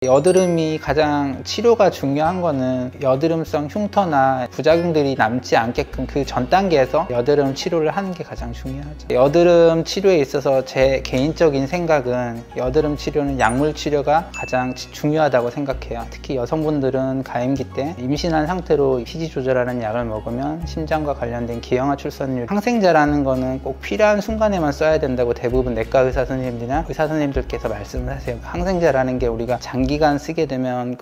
여드름이 가장 치료가 중요한 거는 여드름성 흉터나 부작용들이 남지 않게끔 그 전 단계에서 여드름 치료를 하는 게 가장 중요하죠. 여드름 치료에 있어서 제 개인적인 생각은 여드름 치료는 약물 치료가 가장 중요하다고 생각해요. 특히 여성분들은 가임기 때 임신한 상태로 피지 조절하는 약을 먹으면 심장과 관련된 기형아 출산율, 항생제라는 거는 꼭 필요한 순간에만 써야 된다고 대부분 내과 의사 선생님들이나 의사 선생님들께서 말씀을 하세요. 항생제라는 게 우리가 장기간 쓰게 되면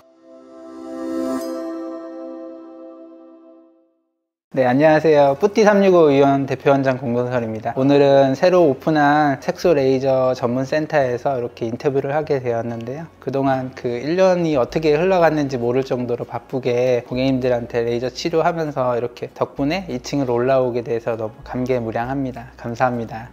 네, 안녕하세요. 뿌띠365 의원 대표원장 공동설입니다. 오늘은 새로 오픈한 색소 레이저 전문 센터에서 이렇게 인터뷰를 하게 되었는데요. 그동안 그 1년이 어떻게 흘러갔는지 모를 정도로 바쁘게 고객님들한테 레이저 치료하면서 이렇게 덕분에 2층으로 올라오게 돼서 너무 감개무량합니다. 감사합니다.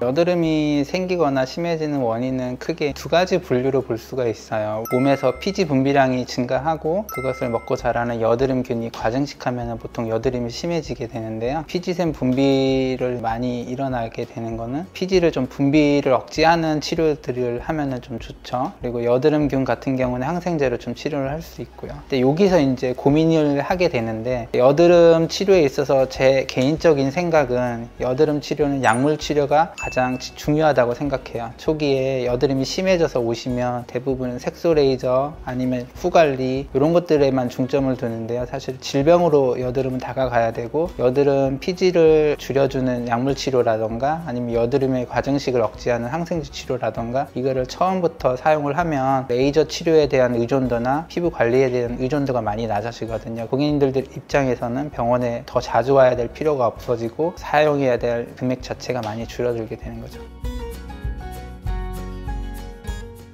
여드름이 생기거나 심해지는 원인은 크게 두 가지 분류로 볼 수가 있어요. 몸에서 피지 분비량이 증가하고 그것을 먹고 자라는 여드름균이 과증식하면 보통 여드름이 심해지게 되는데요. 피지샘 분비를 많이 일어나게 되는 거는 피지를 좀 분비를 억제하는 치료들을 하면 좀 좋죠. 그리고 여드름균 같은 경우는 항생제로 좀 치료를 할 수 있고요. 근데 여기서 이제 고민을 하게 되는데, 여드름 치료에 있어서 제 개인적인 생각은 여드름 치료는 약물 치료가 가장 중요하다고 생각해요. 초기에 여드름이 심해져서 오시면 대부분은 색소 레이저 아니면 후관리 이런 것들에만 중점을 두는데요. 사실 질병으로 여드름은 다가가야 되고, 여드름 피지를 줄여주는 약물 치료라던가 아니면 여드름의 과증식을 억제하는 항생제 치료라던가 이거를 처음부터 사용을 하면 레이저 치료에 대한 의존도나 피부 관리에 대한 의존도가 많이 낮아지거든요. 고객님들 입장에서는 병원에 더 자주 와야 될 필요가 없어지고 사용해야 될 금액 자체가 많이 줄어들게 되는 거죠.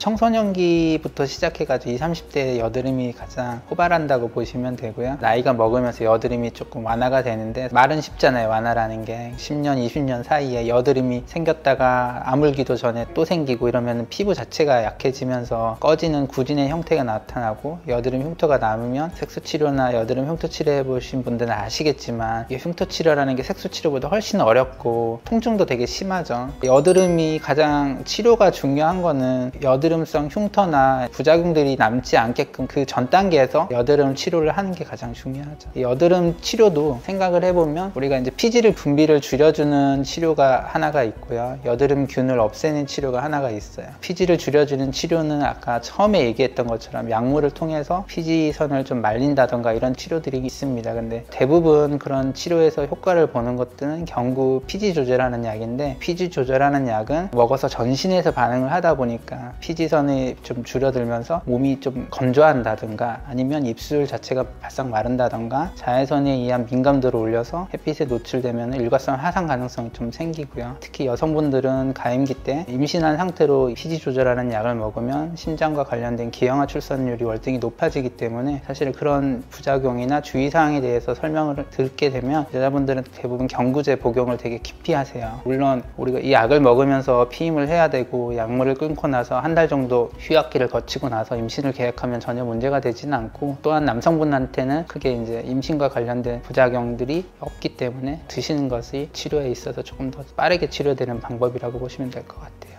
청소년기부터 시작해가지고 20, 30대에 여드름이 가장 호발한다고 보시면 되고요. 나이가 먹으면서 여드름이 조금 완화가 되는데, 말은 쉽잖아요. 완화라는 게 10년, 20년 사이에 여드름이 생겼다가 아물기도 전에 또 생기고 이러면 피부 자체가 약해지면서 꺼지는 구진의 형태가 나타나고, 여드름 흉터가 남으면 색소 치료나 여드름 흉터 치료해 보신 분들은 아시겠지만 이 흉터 치료라는 게 색소 치료보다 훨씬 어렵고 통증도 되게 심하죠. 여드름이 가장 치료가 중요한 거는 여드름성 흉터나 부작용들이 남지 않게끔 그 전 단계에서 여드름 치료를 하는 게 가장 중요하죠. 여드름 치료도 생각을 해보면 우리가 이제 피지를 분비를 줄여주는 치료가 하나가 있고요. 여드름균을 없애는 치료가 하나가 있어요. 피지를 줄여주는 치료는 아까 처음에 얘기했던 것처럼 약물을 통해서 피지선을 좀 말린다던가 이런 치료들이 있습니다. 근데 대부분 그런 치료에서 효과를 보는 것들은 경구 피지 조절하는 약인데, 피지 조절하는 약은 먹어서 전신에서 반응을 하다 보니까 피지선이 좀 줄어들면서 몸이 좀 건조한다든가 아니면 입술 자체가 바싹 마른다든가 자외선에 의한 민감도를 올려서 햇빛에 노출되면 일과성 하상 가능성이 좀 생기고요. 특히 여성분들은 가임기 때 임신한 상태로 피지 조절하는 약을 먹으면 심장과 관련된 기형아 출산율이 월등히 높아지기 때문에 사실 그런 부작용이나 주의사항에 대해서 설명을 듣게 되면 여자분들은 대부분 경구제 복용을 되게 기피 하세요. 물론 우리가 이 약을 먹으면서 피임을 해야 되고 약물을 끊고 나서 한 달 정도 휴약기를 거치고 나서 임신을 계획하면 전혀 문제가 되지는 않고, 또한 남성분한테는 크게 이제 임신과 관련된 부작용들이 없기 때문에 드시는 것이 치료에 있어서 조금 더 빠르게 치료되는 방법이라고 보시면 될 것 같아요.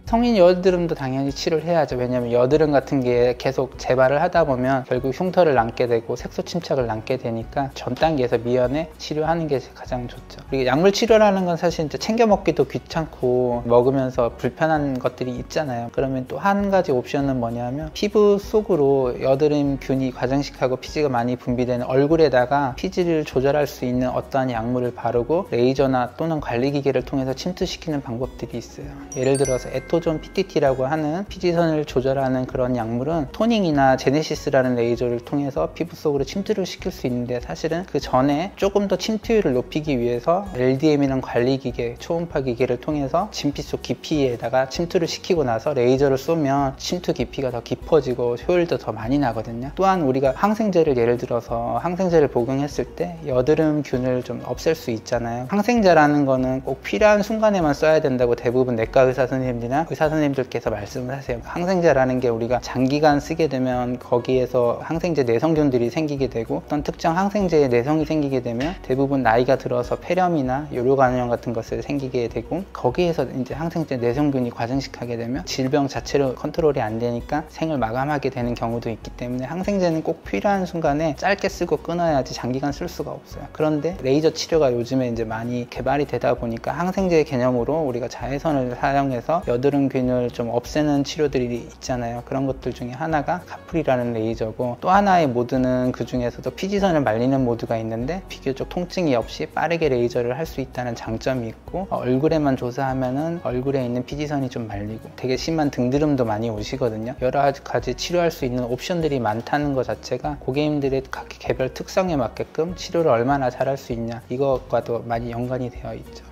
성인 여드름도 당연히 치료를 해야죠. 왜냐하면 여드름 같은 게 계속 재발을 하다 보면 결국 흉터를 남게 되고 색소 침착을 남게 되니까 전 단계에서 미연에 치료하는 게 가장 좋죠. 그리고 약물 치료라는 건 사실 이제 챙겨 먹기도 귀찮고 먹으면서 불편한 것들이 있잖아요. 그러면 또 한 가지 옵션은 뭐냐면, 피부 속으로 여드름균이 과증식하고 피지가 많이 분비되는 얼굴에다가 피지를 조절할 수 있는 어떠한 약물을 바르고 레이저나 또는 관리기계를 통해서 침투시키는 방법들이 있어요. 예를 들어서 에토존 PTT라고 하는 피지선을 조절하는 그런 약물은 토닝이나 제네시스라는 레이저를 통해서 피부 속으로 침투를 시킬 수 있는데, 사실은 그 전에 조금 더 침투율을 높이기 위해서 LDM이라는 관리기계, 초음파 기계를 통해서 진피 속 깊이에다가 침투를 시키고 나서 레이저를 쏘면 침투 깊이가 더 깊어지고 효율도 더 많이 나거든요. 또한 우리가 항생제를 예를 들어서 항생제를 복용했을 때 여드름균을 좀 없앨 수 있잖아요. 항생제라는 거는 꼭 필요한 순간에만 써야 된다고 대부분 내과 의사 선생님들이나 의사 선생님들께서 말씀을 하세요. 항생제라는 게 우리가 장기간 쓰게 되면 거기에서 항생제 내성균들이 생기게 되고 어떤 특정 항생제에 내성이 생기게 되면 대부분 나이가 들어서 폐렴이나 요로간염 같은 것을 생기게 되고 거기에서 이제 항생제 내성균이 과증식하게 되면 질병 자체로 컨트롤이 안 되니까 생을 마감하게 되는 경우도 있기 때문에 항생제는 꼭 필요한 순간에 짧게 쓰고 끊어야지 장기간 쓸 수가 없어요. 그런데 레이저 치료가 요즘에 이제 많이 개발이 되다 보니까 항생제 개념으로 우리가 자외선을 사용해서 여드름균을 좀 없애는 치료들이 있잖아요. 그런 것들 중에 하나가 카프리라는 레이저고 또 하나의 모드는 그 중에서도 피지선을 말리는 모드가 있는데 비교적 통증이 없이 빠르게 레이저를 할 수 있다는 장점이 있고 얼굴에만 조사하면은 얼굴에 있는 피지선이 좀 말리고 되게 심한 등드름도 많이 오시거든요. 여러 가지 치료할 수 있는 옵션들이 많다는 것 자체가 고객님들의 각 개별 특성에 맞게끔 치료를 얼마나 잘할 수 있냐 이것과도 많이 연관이 되어 있죠.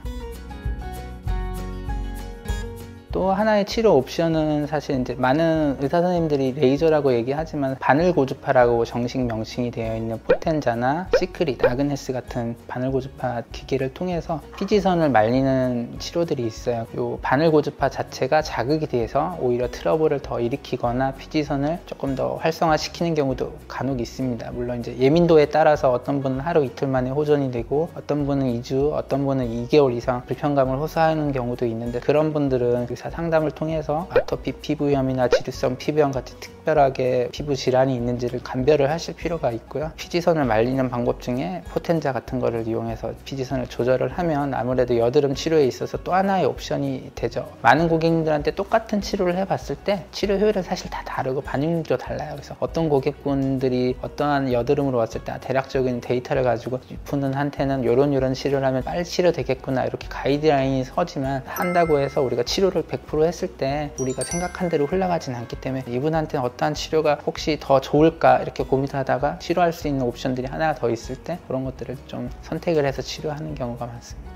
또 하나의 치료 옵션은 사실 이제 많은 의사 선생님들이 레이저라고 얘기하지만 바늘 고주파라고 정식 명칭이 되어 있는 포텐자나 시크릿, 아그네스 같은 바늘 고주파 기계를 통해서 피지선을 말리는 치료들이 있어요. 이 바늘 고주파 자체가 자극이 돼서 오히려 트러블을 더 일으키거나 피지선을 조금 더 활성화시키는 경우도 간혹 있습니다. 물론 이제 예민도에 따라서 어떤 분은 하루 이틀 만에 호전이 되고 어떤 분은 2주, 어떤 분은 2개월 이상 불편감을 호소하는 경우도 있는데 그런 분들은 의사 상담을 통해서 아토피 피부염이나 지루성 피부염 같은 특별하게 피부 질환이 있는지를 감별을 하실 필요가 있고요. 피지선을 말리는 방법 중에 포텐자 같은 거를 이용해서 피지선을 조절을 하면 아무래도 여드름 치료에 있어서 또 하나의 옵션이 되죠. 많은 고객님들한테 똑같은 치료를 해봤을 때 치료 효율은 사실 다 다르고 반응률도 달라요. 그래서 어떤 고객분들이 어떠한 여드름으로 왔을 때 대략적인 데이터를 가지고 이분한테는 요런 치료를 하면 빨리 치료되겠구나 이렇게 가이드라인이 서지만 한다고 해서 우리가 치료를 100% 했을 때 우리가 생각한 대로 흘러가진 않기 때문에 이분한테는 어떠한 치료가 혹시 더 좋을까 이렇게 고민하다가 치료할 수 있는 옵션들이 하나 더 있을 때 그런 것들을 좀 선택을 해서 치료하는 경우가 많습니다.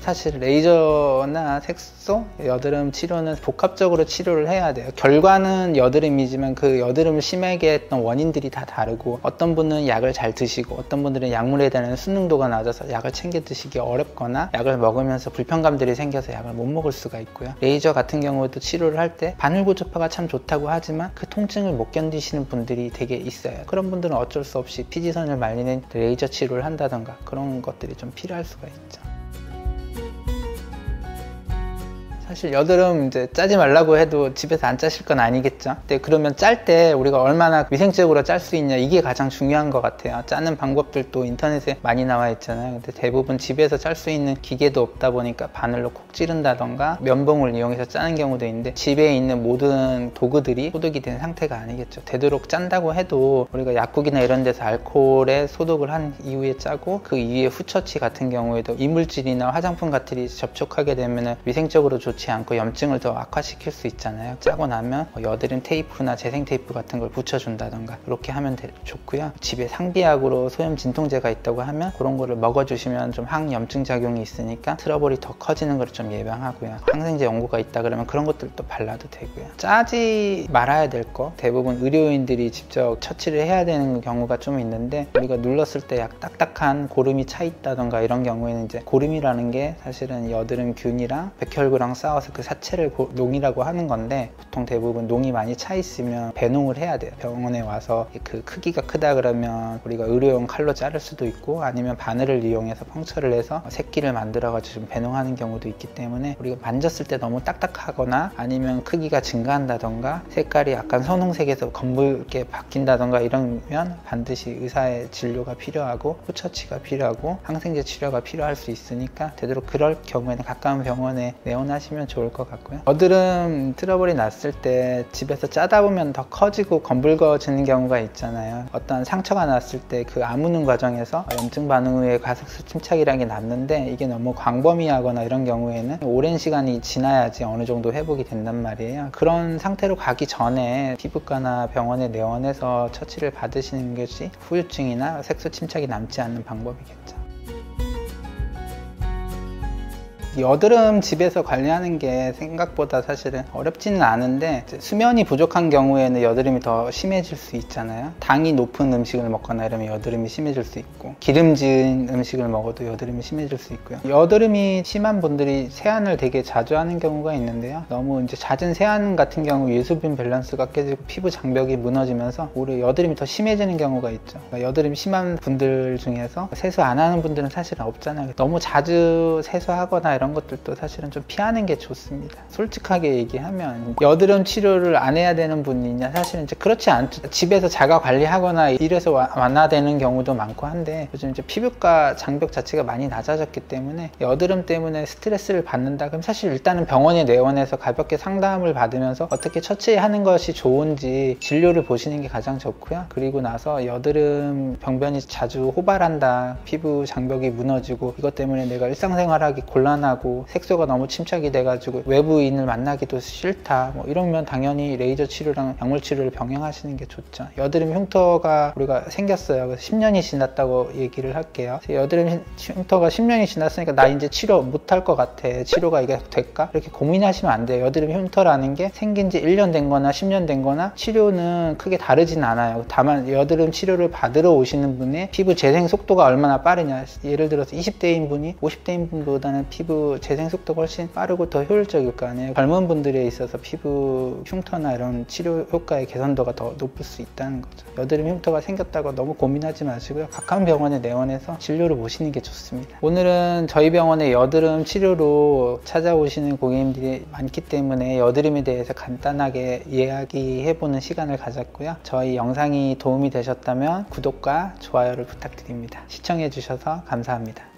사실 레이저나 색소, 여드름 치료는 복합적으로 치료를 해야 돼요. 결과는 여드름이지만 그 여드름을 심하게 했던 원인들이 다 다르고 어떤 분은 약을 잘 드시고 어떤 분들은 약물에 대한 순응도가 낮아서 약을 챙겨 드시기 어렵거나 약을 먹으면서 불편감들이 생겨서 약을 못 먹을 수가 있고요. 레이저 같은 경우도 치료를 할 때 바늘 고주파가 참 좋다고 하지만 그 통증을 못 견디시는 분들이 되게 있어요. 그런 분들은 어쩔 수 없이 피지선을 말리는 레이저 치료를 한다던가 그런 것들이 좀 필요할 수가 있죠. 사실 여드름 이제 짜지 말라고 해도 집에서 안 짜실 건 아니겠죠. 근데 그러면 짤 때 우리가 얼마나 위생적으로 짤 수 있냐 이게 가장 중요한 것 같아요. 짜는 방법들도 인터넷에 많이 나와 있잖아요. 근데 대부분 집에서 짤 수 있는 기계도 없다 보니까 바늘로 콕 찌른다던가 면봉을 이용해서 짜는 경우도 있는데 집에 있는 모든 도구들이 소독이 된 상태가 아니겠죠. 되도록 짠다고 해도 우리가 약국이나 이런 데서 알코올에 소독을 한 이후에 짜고 그 이후에 후처치 같은 경우에도 이물질이나 화장품 같은 접촉하게 되면 위생적으로 좋지 않고 염증을 더 악화시킬 수 있잖아요. 짜고 나면 여드름 테이프나 재생 테이프 같은 걸 붙여준다던가 이렇게 하면 좋고요. 집에 상비약으로 소염 진통제가 있다고 하면 그런 거를 먹어주시면 좀 항염증 작용이 있으니까 트러블이 더 커지는 걸 좀 예방하고요. 항생제 연고가 있다 그러면 그런 것들도 발라도 되고요. 짜지 말아야 될 거 대부분 의료인들이 직접 처치를 해야 되는 경우가 좀 있는데 우리가 눌렀을 때 약 딱딱한 고름이 차 있다던가 이런 경우에는 이제 고름이라는 게 사실은 여드름 균이랑 백혈구랑 싸워서 그 사체를 농이라고 하는 건데 보통 대부분 농이 많이 차 있으면 배농을 해야 돼요. 병원에 와서 그 크기가 크다 그러면 우리가 의료용 칼로 자를 수도 있고 아니면 바늘을 이용해서 펑처를 해서 새끼를 만들어 가지고 좀 배농하는 경우도 있기 때문에 우리가 만졌을 때 너무 딱딱하거나 아니면 크기가 증가한다던가 색깔이 약간 선홍색에서 검붉게 바뀐다던가 이러면 반드시 의사의 진료가 필요하고 후처치가 필요하고 항생제 치료가 필요할 수 있으니까 되도록 그럴 경우에는 가까운 병원에 내원하시면 좋을 것 같고요. 여드름 트러블이 났을 때 집에서 짜다 보면 더 커지고 검붉어지는 경우가 있잖아요. 어떤 상처가 났을 때 그 아무는 과정에서 염증 반응 후에 가색소 침착이라는 게 났는데 이게 너무 광범위하거나 이런 경우에는 오랜 시간이 지나야지 어느 정도 회복이 된단 말이에요. 그런 상태로 가기 전에 피부과나 병원에 내원해서 처치를 받으시는 것이 후유증이나 색소 침착이 남지 않는 방법이겠죠. 여드름 집에서 관리하는 게 생각보다 사실은 어렵지는 않은데 수면이 부족한 경우에는 여드름이 더 심해질 수 있잖아요. 당이 높은 음식을 먹거나 이러면 여드름이 심해질 수 있고, 기름진 음식을 먹어도 여드름이 심해질 수 있고요. 여드름이 심한 분들이 세안을 되게 자주 하는 경우가 있는데요. 너무 이제 잦은 세안 같은 경우 유수분 밸런스가 깨지고 피부 장벽이 무너지면서 오히려 여드름이 더 심해지는 경우가 있죠. 그러니까 여드름이 심한 분들 중에서 세수 안 하는 분들은 사실은 없잖아요. 너무 자주 세수하거나 이런 것들도 사실은 좀 피하는 게 좋습니다. 솔직하게 얘기하면 여드름 치료를 안 해야 되는 분이냐, 사실은 이제 그렇지 않죠. 집에서 자가 관리하거나 이래서 완화되는 경우도 많고 한데, 요즘 이제 피부과 장벽 자체가 많이 낮아졌기 때문에 여드름 때문에 스트레스를 받는다 그럼 사실 일단은 병원에 내원해서 가볍게 상담을 받으면서 어떻게 처치하는 것이 좋은지 진료를 보시는 게 가장 좋고요. 그리고 나서 여드름 병변이 자주 호발한다, 피부 장벽이 무너지고 이것 때문에 내가 일상생활하기 곤란하고 색소가 너무 침착이 돼가지고 외부인을 만나기도 싫다, 뭐 이러면 당연히 레이저 치료랑 약물 치료를 병행하시는 게 좋죠. 여드름 흉터가 우리가 생겼어요. 그래서 10년이 지났다고 얘기를 할게요. 여드름 흉터가 10년이 지났으니까 나 이제 치료 못할 것 같아, 치료가 이게 될까? 이렇게 고민하시면 안 돼요. 여드름 흉터라는 게 생긴 지 1년 된 거나 10년 된 거나 치료는 크게 다르진 않아요. 다만 여드름 치료를 받으러 오시는 분의 피부 재생 속도가 얼마나 빠르냐, 예를 들어서 20대인 분이 50대인 분보다는 피부 재생 속도가 훨씬 빠르고 더 효율적일 거 아니에요. 젊은 분들에 있어서 피부 흉터나 이런 치료 효과의 개선도가 더 높을 수 있다는 거죠. 여드름 흉터가 생겼다고 너무 고민하지 마시고요. 가까운 병원에 내원해서 진료를 보시는 게 좋습니다. 오늘은 저희 병원에 여드름 치료로 찾아오시는 고객님들이 많기 때문에 여드름에 대해서 간단하게 이야기해보는 시간을 가졌고요. 저희 영상이 도움이 되셨다면 구독과 좋아요를 부탁드립니다. 시청해주셔서 감사합니다.